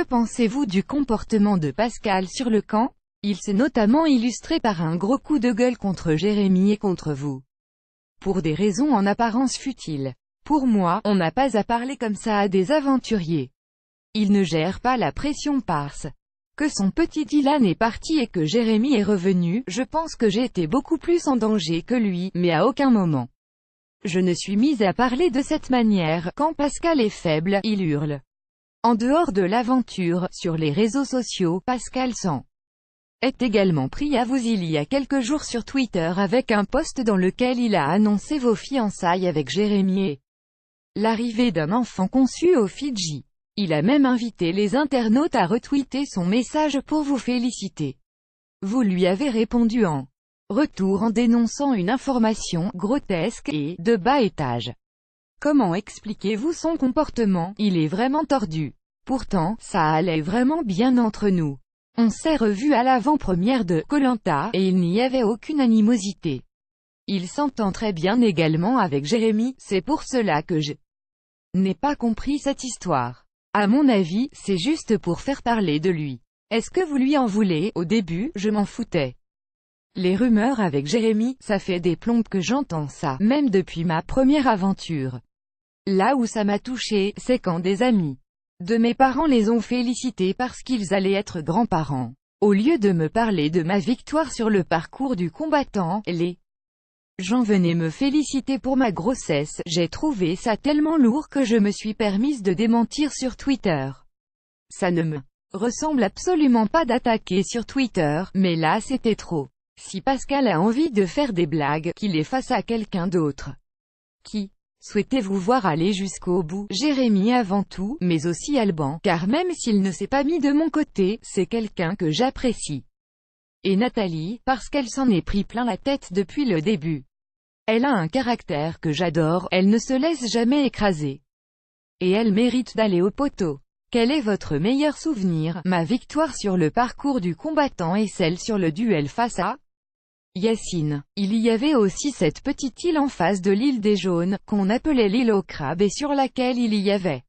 pensez-vous du comportement de Pascal sur le camp? Il s'est notamment illustré par un gros coup de gueule contre Jérémy et contre vous. Pour des raisons en apparence futiles. Pour moi, on n'a pas à parler comme ça à des aventuriers. Il ne gère pas la pression parce que son petit Dylan est parti et que Jérémy est revenu. Je pense que j'ai été beaucoup plus en danger que lui, mais à aucun moment je ne suis mise à parler de cette manière. Quand Pascal est faible, il hurle. En dehors de l'aventure, sur les réseaux sociaux, Pascal s'en est également pris à vous il y a quelques jours sur Twitter avec un post dans lequel il a annoncé vos fiançailles avec Jérémy et l'arrivée d'un enfant conçu aux Fidji. Il a même invité les internautes à retweeter son message pour vous féliciter. Vous lui avez répondu en retour en dénonçant une information grotesque et de bas étage. Comment expliquez-vous son comportement? Il est vraiment tordu. Pourtant, ça allait vraiment bien entre nous. On s'est revus à l'avant-première de Koh-Lanta, et il n'y avait aucune animosité. Il s'entend très bien également avec Jérémy, c'est pour cela que je n'ai pas compris cette histoire. À mon avis, c'est juste pour faire parler de lui. Est-ce que vous lui en voulez? Au début, je m'en foutais. Les rumeurs avec Jérémy, ça fait des plombes que j'entends ça, même depuis ma première aventure. Là où ça m'a touché, c'est quand des amis de mes parents les ont félicités parce qu'ils allaient être grands-parents. Au lieu de me parler de ma victoire sur le parcours du combattant, les gens venaient me féliciter pour ma grossesse. J'ai trouvé ça tellement lourd que je me suis permise de démentir sur Twitter. Ça ne me ressemble absolument pas d'attaquer sur Twitter, mais là c'était trop. Si Pascal a envie de faire des blagues, qu'il les fasse à quelqu'un d'autre. Qui souhaitez-vous voir aller jusqu'au bout? Jérémy avant tout, mais aussi Alban, car même s'il ne s'est pas mis de mon côté, c'est quelqu'un que j'apprécie. Et Nathalie, parce qu'elle s'en est pris plein la tête depuis le début. Elle a un caractère que j'adore, elle ne se laisse jamais écraser. Et elle mérite d'aller au poteau. Quel est votre meilleur souvenir? Ma victoire sur le parcours du combattant et celle sur le duel face à Yacine. Il y avait aussi cette petite île en face de l'île des Jaunes, qu'on appelait l'île aux crabes et sur laquelle il y avait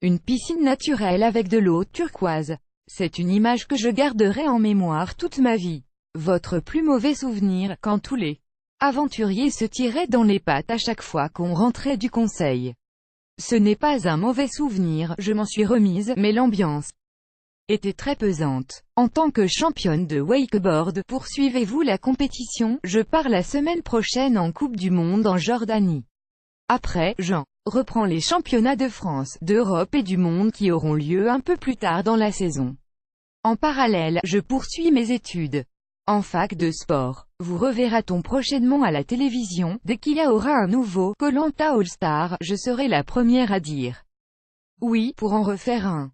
une piscine naturelle avec de l'eau turquoise. C'est une image que je garderai en mémoire toute ma vie. Votre plus mauvais souvenir, quand tous les aventuriers se tiraient dans les pattes à chaque fois qu'on rentrait du conseil. Ce n'est pas un mauvais souvenir, je m'en suis remise, mais l'ambiance était très pesante. En tant que championne de wakeboard, poursuivez-vous la compétition? Je pars la semaine prochaine en Coupe du Monde en Jordanie. Après, Jean reprend les championnats de France, d'Europe et du monde qui auront lieu un peu plus tard dans la saison. En parallèle, je poursuis mes études en fac de sport. Vous reverra-t-on prochainement à la télévision? Dès qu'il y aura un nouveau Koh-Lanta All-Star, je serai la première à dire oui, pour en refaire un.